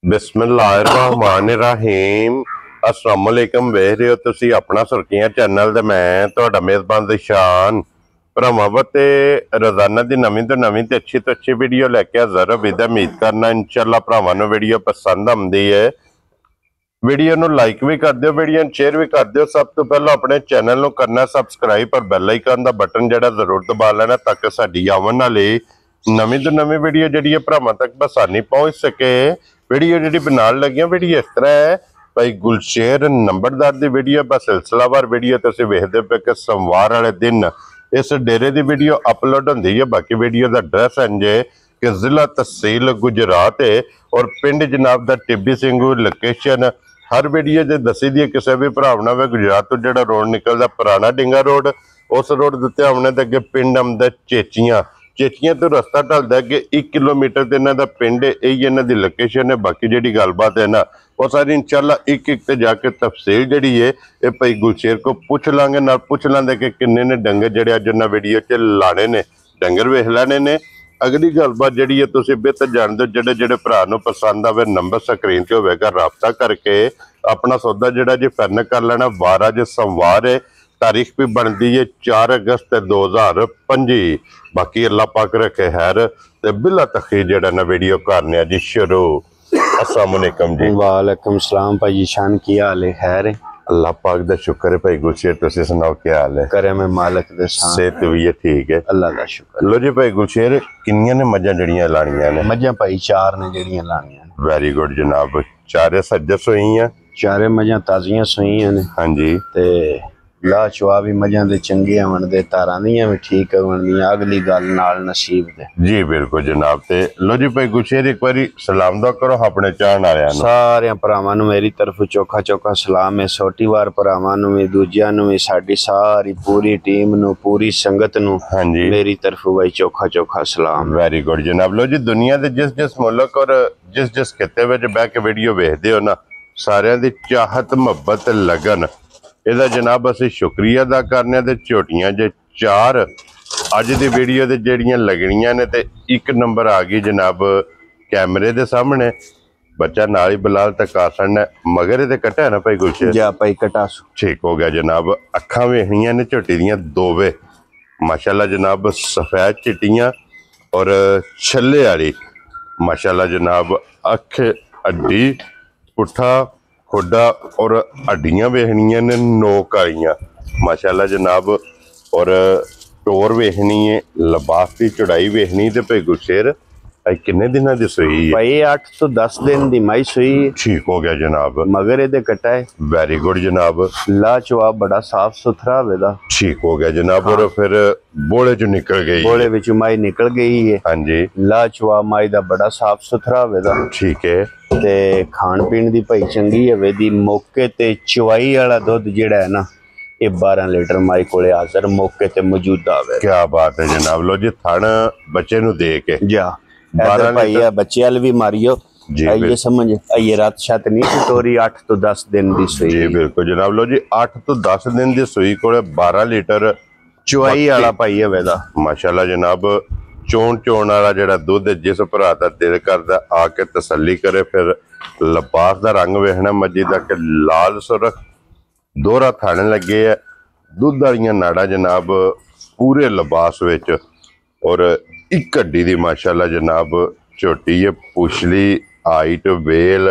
बिस्मिल्लाहिर्रहमानिर्रहीम अस्सलाम वालेकुम। वेख रहे हो तुसी अपना सुर्खियां चैनल ते मैं तुहाडा मेज़बान दिशान भरावां ते रोजाना दी नवीं तो अच्छी वीडियो लैके हाज़र विद उम्मीद करना इंशाअल्लाह भरावां नूं वीडियो पसंद आउंदी है। वीडियो नूं लाइक भी कर दिओ, वीडियो नूं शेयर भी कर दिओ। सब तो पहले अपने चैनल नूं करना सबसक्राइब और बैल आइकन दा बटन जिहड़ा जरूर दबा लेना ताकि साडी आवन वाली नवीं तो नवीं वीडियो जिहड़ी है भरावां तक बसानी पहुंच सके। वीडियो जी बनाने लगे वीडियो इस तरह है भाई गुलशेर नंबरदार की वीडियो बस सिलसिलावार वीडियो तुम वेखते पे कि सोमवार वाले दिन इस डेरे की वीडियो अपलोड होंगी है। बाकी वीडियो का एड्रैस इंजे कि जिला तहसील गुजरात है और पिंड जनाब दा टिब्बी सिंघू लोकेशन हर वीडियो जो दसी दी किसी भी भरावना वे गुजरात तो जो रोड निकलता पुराना डिंगा रोड उस रोड के उत्ते आने तो अगे पिंड आंदा चेचियां चेचियां तो रस्ता ढलता अगे 1 किलोमीटर तो इन्हों का पिंड है, यही इन्हों की लोकेशन है। बाकी जी गलबात है ना वो सारी इंशाअल्लाह एक एक जाके तफसील जी है ये भाई गुलशेर को पूछ लांगे ना पूछ लेंगे कि किन्ने ने डंगर जड़े अज उन्हें वीडियो च लाने ने डंगर वेख लेने ने। अगली गलबात जी है तुम बेहतर जानते हो जोड़े जोड़े भरा पसंद आवे नंबर स्क्रीन से होगा राबता करके अपना सौदा जोड़ा जी फाइनल कर लेना। वार अज सोमवार है, तारीख भी बनती है 4 अगस्त 2025। बाकी अल्लाह पाक रखे हैर ते बिला तखीर जेड़ा ना वीडियो करने जी शुरू। अस्सलाम वालेकुम जी। वालेकुम सलाम भाई शान की हाल है? खैर है, अल्लाह पाक दा शुक्र है। भाई गुलशेर तुसी सुनाओ क्या हाल है? करे मैं मालिक दे सेहत भी है ठीक है अल्लाह दा शुक्र। लो जी भाई गुलशेर किन्नियां ने मझां जड़ियां लानियां ने? मझां भाई 4 ने जड़ियां लानियां ने। वेरी गुड जनाब। चारे सज्जस हुई हैं? चारे मझां ताजियां सुईयां ने। हाँ जी ते ला चुआ भी मझां दे चंगी आवन दे तारां दियां भी ठीक आवन दियां अगली गल नाल नसीब दे। जी बिल्कुल जनाब। ते लो जी भाई गुलशेर एक बारी सलाम दा करो अपने चाहण वालियां नूं। सारे भरावां नूं मेरी तरफ चोखा चोखा सलाम है। सोटी वार भरावां नूं भी दूजियां नूं भी साडी सारी पूरी टीम नूं पूरी संगत नूं हाँ जी मेरी तरफ भाई चोखा चोखा सलाम। वेरी गुड जनाब। लो जी दुनिया के जिस जिस मुल्क और जिस जिस खिते में बह के वीडियो वेखते हो ना सारियां दी चाहत मुहब्बत लगन ਇਹਦਾ जनाब ਅਸੀਂ शुक्रिया अदा करने ते झोटियां जे 4 अज दी वीडियो ते ਜਿਹੜੀਆਂ लगनियां ने ते 1 नंबर आ गई जनाब कैमरे दे सामने बच्चा नाल ही बिलाल तकासन ने मगर ये कटा है ना भाई गुलशेर जा भाई कटासू ठीक हो गया जनाब। अखा वेखनियां ने झोटी दियां दोवे माशाल्लाह जनाब सफेद चिट्टियां और छल्ले वाली माशाल्लाह जनाब। अख अड्डी पुट्ठा खुडा और हड्डियां वेखनियां ने नोक आइयां माशाल्लाह जनाब और टोर वेखनी है लिबास की चौड़ाई वेखनी ते भाई गुलशेर किन्ने दिनों की सुई है? भाई 8 तो 10 दिन दी माई सुई। ठीक हो गया जनाब। मगर ये कटा है वेरी गुड जनाब। ला चुआ बड़ा साफ सुथरा वेदा। ठीक हो गया जनाब। और फिर बोले चो निकल गई बोले विच माई निकल गई है। हाँ जी ला चुआ माई दा बड़ा साफ सुथरा वेदा। ठीक है ते खान पीन दी भाई चंगी है वेदी मौके ते चवाई वाला दुध जेड़ा है ना ये 12 लीटर माई कोले हाजिर मौके ते मौजूदा वे। क्या बात है जनाब। लो जी थन बच्चे नु दे के जा 12 भाई है बच्चे वाल भी मारियो ये समझ ये रात शात नहीं टोरी 8 तो 10 दिन दी सुई। जी बिल्कुल जनाब। लो जी 8 तो 10 दिन दी सुई कोले 12 लीटर चवाई वाला भाई है वेदा माशाल्लाह जनाब। चोन चोन वाला जेड़ा दुध जिस भरा दा दिल करदा आके तसल्ली करे। फिर लिबास दा रंग वेखना मजी दा कि लाल सुरख दोहरा थाने लगे है दुध वालियां नाड़ा जनाब पूरे लिबास विच और एक हड्डी दी माशाल्लाह जनाब झोटी है पुछली हाइट वेल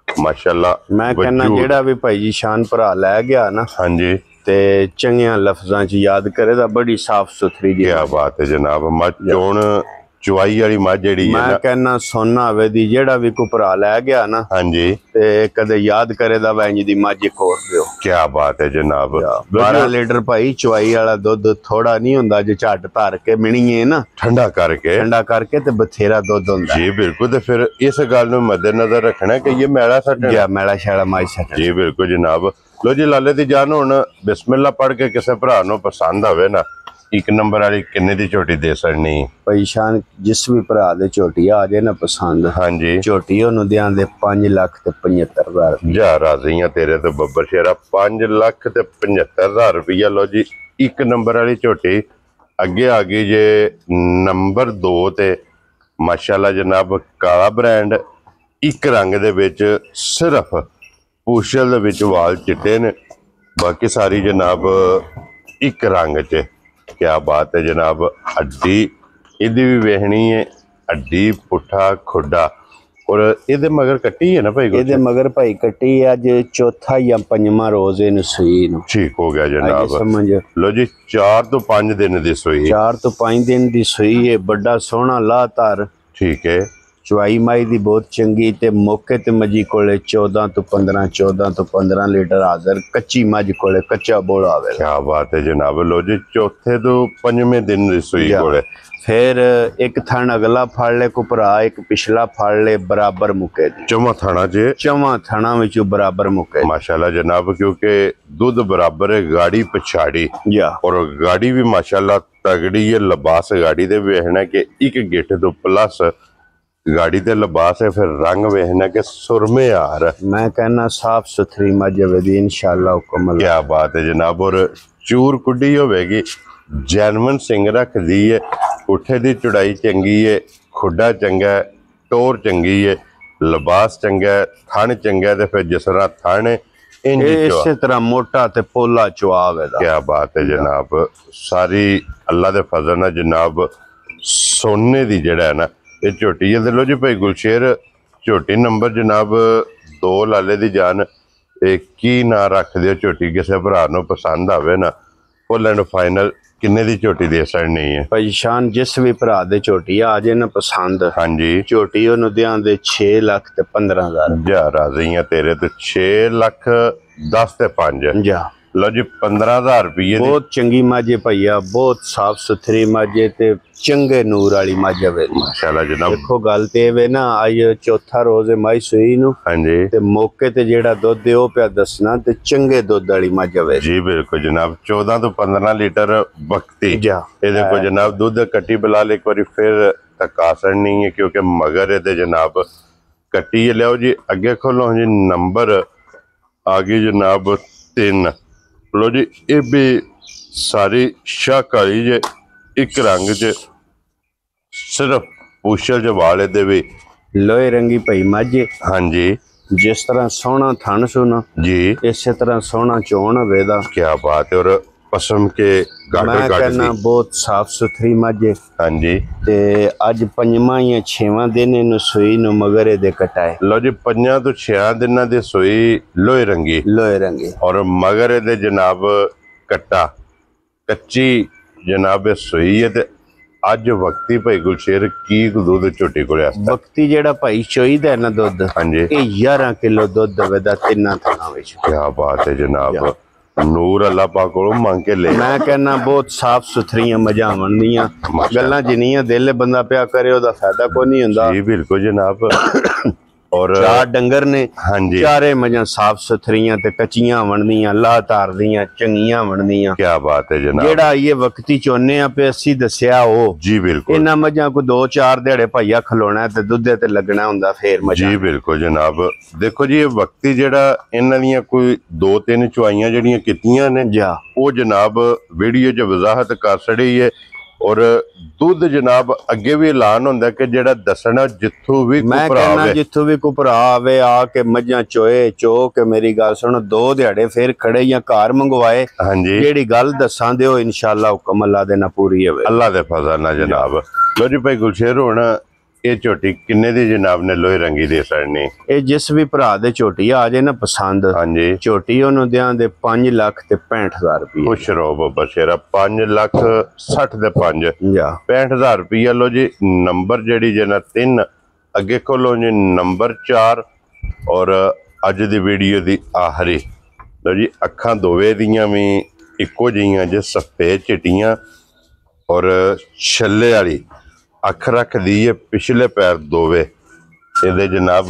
माशाल्लाह। मैं कहना जेड़ा भी भाई जी शान भरा लै गया ना हाँ जी ते चंगियां लफ्जां च याद करे दा बड़ी साफ सुथरी जी। क्या बात है जनाब। मझ चोण चवाई वाली मझ जेड़ी है मैं कहना सोना वे दी जेड़ा भी को भरा लै गया ना हाँ जी ते कदे याद करे दा वैंज दी मझ कोर दियो। क्या बात है जनाब। 12 लीटर भाई चवाई वाला दुध थोड़ा नहीं हुंदा जे झट धर के मिणीए ना ठंडा करके ते बथेरा दुध हुंदा। जी बिल्कुल। ते फिर इस गल नूं मद्देनजर रखना कि ये मैला सट या मैला शैला माई सट। जी बिल्कुल जनाब। लो जी लाले दी जान हुण बिस्मिल्ला पढ़ के किसी भरा नूं पसंद आवे ना 1 नंबर वाली किन्ने दी झोटी दे सकनी? भाई शान जिस भी भरा दे झोटी आ जाए ना पसंद हाँ जी झोटी ओनू देआं दे 5,75,000 जा राजियां तेरे तो बब्बर शेरा 5,75,000 रुपया। लो जी 1 नंबर वाली झोटी अगे आ गई जे नंबर 2 ते माशाल्लाह जनाब काला ब्रांड ਇੱਕ ਰੰਗ ਦੇ ਵਿੱਚ ਸਿਰਫ ਪੂਛਲ ਦੇ ਵਿੱਚ ਵਾਲ ਚਿੱਟੇ ਨੇ, ਬਾਕੀ ਸਾਰੀ ਜਨਾਬ ਇੱਕ ਰੰਗ 'ਚ। ਕਿਆ ਬਾਤ ਹੈ ਜਨਾਬ। ਹੱਡੀ ਇਹਦੀ ਵੀ ਵੇਖਣੀ ਹੈ, ਹੱਡੀ ਪੁੱਠਾ ਖੁੱਡਾ, ਔਰ ਇਹਦੇ ਮਗਰ ਕੱਟੀ ਹੈ ਨਾ ਭਾਈ? ਇਹਦੇ ਮਗਰ ਭਾਈ ਕੱਟੀ ਅੱਜ ਚੌਥਾ ਜਾਂ ਪੰਜਵਾਂ ਰੋਜ਼ ਇਹਨੂੰ ਸੂਈ ਨੂੰ। ਠੀਕ ਹੋ ਗਿਆ ਅੱਜ ਜਨਾਬ। ਸਮਝ ਲੋ ਜੀ 4 ਤੋਂ 5 ਦਿਨ ਦੀ ਸੂਈ। 4 ਤੋਂ 5 ਦਿਨ ਦੀ ਸੂਈ ਹੈ। ਵੱਡਾ ਸੋਹਣਾ ਲਾਧਾਰ, ਠੀਕ ਹੈ। ਚਵਾਈ ਮਾਈ ਦੀ ਬਹੁਤ ਚੰਗੀ, ਤੇ ਮੌਕੇ ਤੇ ਮੱਝੀ ਕੋਲੇ 14 ਤੋਂ 15 ਲੀਟਰ ਹਾਜ਼ਰ। ਕੱਚੀ ਮੱਝ ਕੋਲੇ ਕੱਚਾ ਬੋਲਾ ਆਵੇਗਾ। ਕਿਆ ਬਾਤ ਹੈ ਜਨਾਬ। ਲੋ ਜੀ ਚੌਥੇ ਤੋਂ 5ਵੇਂ ਦਿਨ ਦੀ ਸੂਈ ਕੋਲੇ। ਫਿਰ ਇੱਕ ਥਣ ਅਗਲਾ ਫੜ ਲੈ ਕੋ ਭਰਾ, ਇੱਕ ਪਿਛਲਾ ਫੜ ਲੈ, ਬਰਾਬਰ ਮੁੱਕੇ ਦੀ। ਚੌਵਾਂ ਥਾਣਾ 'ਚ ਚਵਾਂ ਥਣਾ ਵਿੱਚੋਂ ਬਰਾਬਰ ਮੁੱਕੇ। ਮਾਸ਼ਾਅੱਲਾ ਜਨਾਬ, ਕਿਉਂਕਿ ਦੁੱਧ ਬਰਾਬਰ ਹੈ, ਗਾੜੀ ਪਛਾੜੀ, ਜਾ ਔਰ ਗਾੜੀ ਵੀ ਮਾਸ਼ਾਅੱਲਾ ਤਗੜੀ ਹੈ। ਲਿਬਾਸ ਗਾੜੀ ਦੇ ਵੇਖਣਾ ਕਿ ਇੱਕ ਗਿੱਠ ਤੋਂ ਪਲੱਸ ਗਾੜੀ ਤੇ ਲਿਬਾਸ ਹੈ। ਫਿਰ ਰੰਗ ਵੇਖਣਾ ਕਿ ਸੁਰਮੇ ਹਾਰ। ਮੈਂ कहना ਸਾਫ ਸੁਥਰੀ ਮੱਝ ਹੋਵੇਗੀ ਇਨਸ਼ਾਅੱਲਾ ਹੁਕਮ। ਕਿਆ ਬਾਤ ਹੈ ਜਨਾਬ। ਔਰ ਚੂਰ ਕੁੱਡੀ ਹੋਵੇਗੀ, ਜੈਨਵਨ ਸਿੰਘ ਰੱਖਦੀ ਹੈ, ਪੁੱਠੇ ਦੀ ਚੁੜਾਈ ਚੰਗੀ ਹੈ, ਖੁੱਡਾ ਚੰਗਾ ਹੈ, ਟੋਰ ਚੰਗੀ ਹੈ, ਲਿਬਾਸ ਚੰਗਾ ਹੈ, ਥਣ ਚੰਗਾ ਹੈ, ਤੇ ਫਿਰ ਜਿਸ ਤਰ੍ਹਾਂ ਥਣ ਹੈ ਇੰਜ ਇਸੇ ਤਰ੍ਹਾਂ ਮੋਟਾ ਤੇ ਪੋਲਾ ਚੁਆਵ ਹੈ। ਕਿਆ ਬਾਤ ਹੈ ਜਨਾਬ। ਸਾਰੀ ਅੱਲਾ ਦੇ ਫਜ਼ਲ ਨਾਲ ਜਨਾਬ ਸੋਨੇ ਦੀ ਜਿਹੜਾ ਹੈ ਨਾ ਇਹ ਝੋਟੀ ਹੈ। ਲੋ ਜੀ ਭਾਈ ਗੁਲਸ਼ੇਰ, ਝੋਟੀ ਨੰਬਰ ਜਨਾਬ 2 ਲਾਲੇ ਦੀ ਜਾਨ। ਇਹ ਕੀ ਨਾਂ ਰੱਖਦੇ ਹੋ? ਝੋਟੀ ਕਿਸੇ ਭਰਾ ਨੂੰ ਪਸੰਦ ਆਵੇ ਨਾ, ਫੁੱਲ ਐਂਡ ਫਾਈਨਲ ਕਿੰਨੇ ਦੀ ਝੋਟੀ ਦੇ ਸਕਣੀ ਹੈ? ਭਾਈ ਸ਼ਾਨ ਜਿਸ ਵੀ ਭਰਾ ਦੇ ਝੋਟੀ ਆ ਜੇ ਨਾ ਪਸੰਦ, ਹਾਂਜੀ ਝੋਟੀ ਉਹਨੂੰ ਦਿਆਂ ਦੇ 6 ਲੱਖ ਤੇ 15,000। ਜਾ ਰਾਜ਼ੀ ਆ ਤੇਰੇ ਤੇ। 6 ਲੱਖ 10 ਤੇ 5। ਜਾ ਲੋ ਜੀ 15,000 ਰੁਪਏ ਦੀ। ਬਹੁਤ ਚੰਗੀ ਮੱਝ ਹੈ ਭਈਆ, ਬਹੁਤ ਸਾਫ ਸੁਥਰੀ ਮੱਝ ਹੈ ਤੇ ਚੰਗੇ ਨੂਰ ਵਾਲੀ ਮੱਝ ਹੈ। ਮਾਸ਼ਾਅੱਲਾ ਜਨਾਬ। ਦੇਖੋ ਗੱਲ ਤੇ ਇਹ ਵੇ ਨਾ, ਅੱਜ ਚੌਥਾ ਰੋਜ਼ ਹੈ ਮਾਈ ਸੂਈ ਨੂੰ, ਹਾਂਜੀ ਤੇ ਮੌਕੇ ਤੇ ਜਿਹੜਾ ਦੁੱਧ ਹੈ ਉਹ ਪਿਆ ਦੱਸਣਾ, ਤੇ ਚੰਗੇ ਦੁੱਧ ਵਾਲੀ ਮੱਝ ਹੈ। ਜੀ ਬਿਲਕੁਲ ਜਨਾਬ। 14 ਤੋਂ 15 ਲੀਟਰ ਵਕਤੀ ਜਾ ਇਹਦੇ ਕੋਲ ਜਨਾਬ ਦੁੱਧ ਕੱਟੀ ਬਿਲਾਲ ਇੱਕ ਵਾਰੀ ਫਿਰ ਤਕਾਸਣ ਨਹੀਂ ਹੈ, ਕਿਉਂਕਿ ਮਗਰ ਇਹਦੇ ਜਨਾਬ ਕੱਟੀ ਹੈ। ਲਿਆਓ ਜੀ ਅੱਗੇ ਖੋਲੋ ਜੀ। ਨੰਬਰ ਆ ਗਈ ਜਨਾਬ 3। ਲੋ ਜੀ ਇਹ ਵੀ ਸਾਰੀ ਸ਼ਾਹਕਾਰੀ ਜੇ ਇੱਕ ਰੰਗ 'ਚ, ਸਿਰਫ ਪੂਛਲ ਜਵਾਲੇ ਦੇ ਵੀ ਲੋਹੇ ਰੰਗੀ ਭਈ ਮੱਝ ਹੈ। ਹਾਂਜੀ ਜਿਸ ਤਰ੍ਹਾਂ ਸੋਹਣਾ ਥਣ ਸੁਣਾ, ਜੀ ਇਸੇ ਤਰ੍ਹਾਂ ਸੋਹਣਾ ਚੋਣ ਹੋਵੇ ਦਾ। ਕਿਆ ਬਾਤ ਹੈ। ਔਰ ਪਸਮ ਕੇ ਮੈਂ ਗਾਟਰ ਕਹਿੰਦਾ ਕੱਢਦੀ। ਬਹੁਤ ਸਾਫ ਸੁਥਰੀ ਮੱਝ ਹੈ, ਹਾਂਜੀ ਤੇ ਅੱਜ 5ਵਾਂ ਜਾਂ 6ਵਾਂ ਦਿਨ ਇਹਨੂੰ ਸੂਈ ਨੂੰ, ਮਗਰ ਇਹਦੇ ਕਟਾਏ ਲੋ ਜੀ 5 ਤੋਂ 6 ਦਿਨਾਂ ਦੀ ਸੂਈ ਲੋਹੇ ਰੰਗੀ, ਲੋਹੇ ਰੰਗੀ। ਔਰ ਮਗਰ ਇਹਦੇ ਜਨਾਬ ਕੱਟਾ ਕੱਚੀ ਜਨਾਬ ਇਹ ਸੂਈ ਹੈ। ਤੇ ਅੱਜ ਵਕਤੀ ਭਾਈ ਗੁਲਸ਼ੇਰ ਕੀ ਦੁੱਧ ਝੋਟੀ ਕੋਲ ਆ? ਵਕਤੀ ਜਿਹੜਾ ਭਾਈ ਚੋਈਦਾ ਨਾ ਦੁੱਧ, ਹਾਂਜੀ ਇਹ 11 ਕਿਲੋ ਦੁੱਧ ਦੇਵੇਦਾ ਤਿੰਨਾਂ ਥਣਾਂ ਵਿੱਚ। ਕਿਆ ਬਾਤ ਹੈ ਜਨਾਬ। ਨੂਰ ਅੱਲਾ ਪਾਕ ਕੋਲੋਂ ਮੰਗ ਕੇ ਲੈ। ਮੈਂ ਕਹਿੰਦਾ ਬਹੁਤ ਸਾਫ ਸੁਥਰੀਆਂ ਮੱਝਾਂ ਬਣਦੀਆਂ। ਗੱਲਾਂ ਜਿੰਨੀਆਂ ਦਿਲ ਬੰਦਾ ਪਿਆ ਕਰੇ ਉਹਦਾ ਫਾਇਦਾ ਕੋਈ ਨਹੀਂ ਹੁੰਦਾ। ਜੀ ਬਿਲਕੁਲ ਜਨਾਬ। ਔਰ 4 ਡੰਗਰ ਨੇ, ਹਾਂਜੀ ਚਾਰੇ ਮੱਝਾਂ ਸਾਫ ਸੁਥਰੀਆਂ ਤੇ ਕੱਚੀਆਂ ਬਣਦੀਆਂ, ਲਾਹ ਧਾਰਦੀਆਂ, ਚੰਗੀਆਂ ਬਣਦੀਆਂ। ਕਿਆ ਬਾਤ ਹੈ ਜਨਾਬ। ਜਿਹੜਾ ਇਹ ਵਕਤੀ ਚੋਨੇ ਆ ਪੇ ਅਸੀਂ ਦੱਸਿਆ ਉਹ ਜੀ ਬਿਲਕੁਲ। ਇਹਨਾਂ ਮੱਝਾਂ ਕੋ 2-4 ਦਿਹਾੜੇ ਭਈਆ ਖਲੋਣਾ ਤੇ ਦੁੱਧੇ ਤੇ ਲੱਗਣਾ ਹੁੰਦਾ ਫੇਰ ਮੱਝਾਂ। ਜੀ ਬਿਲਕੁਲ ਜਨਾਬ। ਦੇਖੋ ਜੀ ਇਹ ਵਕਤੀ ਜਿਹੜਾ ਇਹਨਾਂ ਦੀਆਂ ਕੋਈ 2-3 ਚੁਆਈਆਂ ਜਿਹੜੀਆਂ ਕੀਤੀਆਂ ਨੇ, ਜਾ ਉਹ ਜਨਾਬ ਵੀਡੀਓ 'ਚ ਵਜ਼ਾਹਤ ਕਰ ਛੜੀ ਹੈ। ਔਰ ਦੁੱਧ ਜਨਾਬ ਅੱਗੇ ਵੀ ਐਲਾਨ ਹੁੰਦਾ ਕਿ ਜਿਹੜਾ ਦੱਸਣਾ ਜਿੱਥੋਂ ਵੀ ਮੈਂ ਭਰਾ ਕਹਿੰਦਾ ਆਵੇ, ਜਿੱਥੋਂ ਵੀ ਕੋਈ ਭਰਾ ਆਵੇ ਆ ਕੇ ਮੱਝਾਂ ਚੋਏ, ਚੋ ਕੇ ਮੇਰੀ ਗੱਲ ਸੁਣ, 2 ਦਿਹਾੜੇ ਫੇਰ ਖੜੇ ਜਾਂ ਘਰ ਮੰਗਵਾਏ, ਹਾਂਜੀ ਜਿਹੜੀ ਗੱਲ ਦੱਸਾਂ ਦਿਓ ਇਨਸ਼ਾਅੱਲਾ ਹੁਕਮ ਅੱਲਾ ਦੇ ਨਾਲ ਪੂਰੀ ਹੋਵੇ। ਅੱਲਾ ਦੇ ਫਜ਼ਲ ਨਾਲ ਜਨਾਬ। ਲੋ ਜੀ ਭਾਈ ਗੁਲਸ਼ੇਰ, ਹੁਣ ਇਹ ਝੋਟੀ ਕਿੰਨੇ ਦੀ ਜਨਾਬ ਨੇ ਲੋਹੇ ਰੰਗੀ ਦੇ ਸਰਨੀ? ਇਹ ਜਿਸ ਵੀ ਭਰਾ ਦੇ ਝੋਟੀ ਆ ਜੇ ਨਾ ਪਸੰਦ, ਹਾਂਜੀ ਝੋਟੀ ਉਹਨੂੰ ਦਿਆਂ ਦੇ 5 ਲੱਖ ਤੇ 65,000 ਰੁਪਏ। ਖੁਸ਼ ਰਹੋ ਬੱਬਾ ਸ਼ੇਰਾ। 5 ਲੱਖ 60 ਦੇ 5 ਜਾ 65,000 ਰੁਪਇਆ। ਲੋ ਜੀ ਨੰਬਰ ਜਿਹੜੀ ਜੇ ਨਾ 3 ਅੱਗੇ ਖੋਲੋ ਜੀ ਨੰਬਰ 4। ਔਰ ਅੱਜ ਦੀ ਵੀਡੀਓ ਦੀ ਆਖਰੀ। ਲੋ ਜੀ ਅੱਖਾਂ ਦੋਵੇਂ ਦੀਆਂ ਵੀ ਇੱਕੋ ਜਿਹੀਆਂ ਜੇ ਸਫੇਦ ਚਿੱਟੀਆਂ, ਔਰ ਛੱਲੇ ਵਾਲੀ ਅੱਖ ਰੱਖਦੀ ਹੈ, ਪਿਛਲੇ ਪੈਰ ਦੋਵੇਂ ਇਹਦੇ ਜਨਾਬ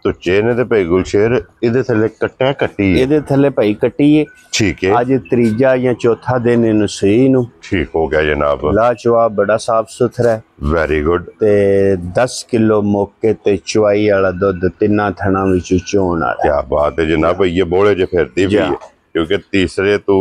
ਤੁੱਚੇ ਨੇ। ਤੇ ਭਾਈ ਗੁਲਸ਼ੇਰ ਇਹਦੇ ਥੱਲੇ ਕੱਟਾ ਕੱਟੀ ਹੈ। ਇਹਦੇ ਥੱਲੇ ਭਾਈ ਕੱਟੀਏ। ਠੀਕ ਹੈ ਅੱਜ ਤੀਜਾ ਜਾਂ ਚੌਥਾ ਦਿਨ ਇਹਨੂੰ ਸਹੀ ਨੂੰ। ਠੀਕ ਹੋ ਗਿਆ ਜਨਾਬ। ਲਾਜਵਾਬ, ਬੜਾ ਸਾਫ ਸੁਥਰਾ ਹੈ ਵੈਰੀ ਗੁੱਡ। ਤੇ 10 ਕਿਲੋ ਮੌਕੇ ਤੇ ਚੁਆਈ ਵਾਲਾ ਦੁੱਧ ਤਿੰਨਾਂ ਥਣਾਂ ਵਿੱਚ ਚੋਣ ਵਾਲਾ। क्या बात है जनाब। ये बोले च फिरती भी है, क्योंकि तीसरे तो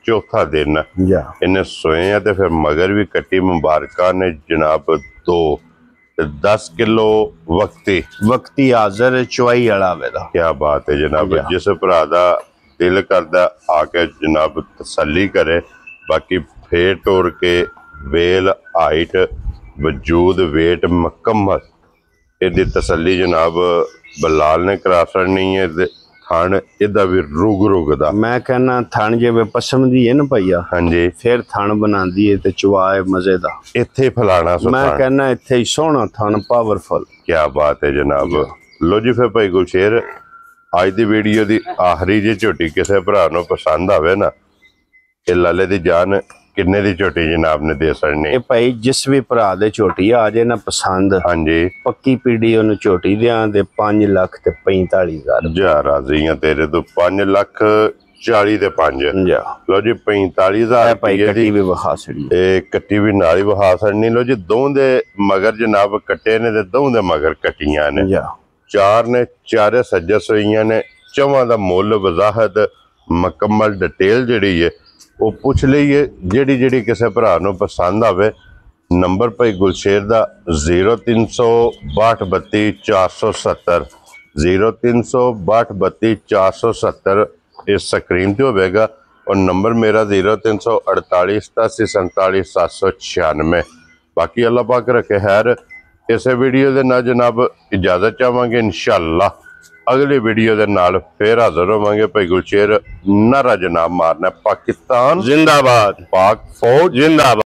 चौथा दिन ਜਾ इन्हें सोए हैं। तो फिर मगर भी कट्टी मुबारका ने जनाब 2 10 किलो वक्ती हाजर चवाई वाला वेदा। क्या बात है जनाब। जिस भरा दा दिल करदा आके जनाब तसल्ली करे। बाकी फेर टोर के वेल हाइट वजूद वेट मुकम्मल इहदी तसल्ली जनाब बलाल ने करा छड़नी है। थण इहदा भी रुग दा मैं कहना थण जिवें पसम दी है ना भैया, हाँ जी, फिर थण बनांदी है ते चवाए मजे दा। इत्थे फलाना सो मैं थण। कहना इत्थे ही सोहना थण पावरफुल। क्या बात है जनाब। लो जी फिर भाई गुलशेर अज दी वीडियो दी आखिरी जी झोटी किसी भरा नूं पसंद आवे ना, ये लाले दी जान किन्ने दी झोटी जनाब ने दे छड़नी। ये भाई जिस भी भरा दे झोटी आ जाए ना पसंद, हाँ जी, पक्की पीढ़ी ओनू झोटी दियां दे 5,45,000 जा राजी हां तेरे तो 5,40,000 ते 5। जा लो जी 45,000 भाई रुपये कटी दी भी विखा छड़ी। कट्टी भी नाल ही वहा छड़नी। लो जी दों दे मगर जनाब कट्टे ने ते दों दे मगर कट्टियां ने। जा चार ने चारे सज्जा सोइयां ने। चवां दा मुल वजाहत मुकम्मल डिटेल जिहड़ी है वो पूछ लईए। जिहड़ी जिहड़ी किसी भरा नूं पसंद आवे नंबर भाई गुलशेर दा 036232 470 इस स्क्रीन ते होवेगा। और नंबर मेरा 0348 87 47 796। बाकी अल्लाह पाक रखे खैर। इस वीडियो के ना जनाब इजाजत चाहांगे। इंशाअल्लाह अगली वीडियो के नाल फिर हाजिर होवांगे। भाई गुलशेर नारा जनाब मारना पाकिस्तान जिंदाबाद, पाक फौज जिंदाबाद।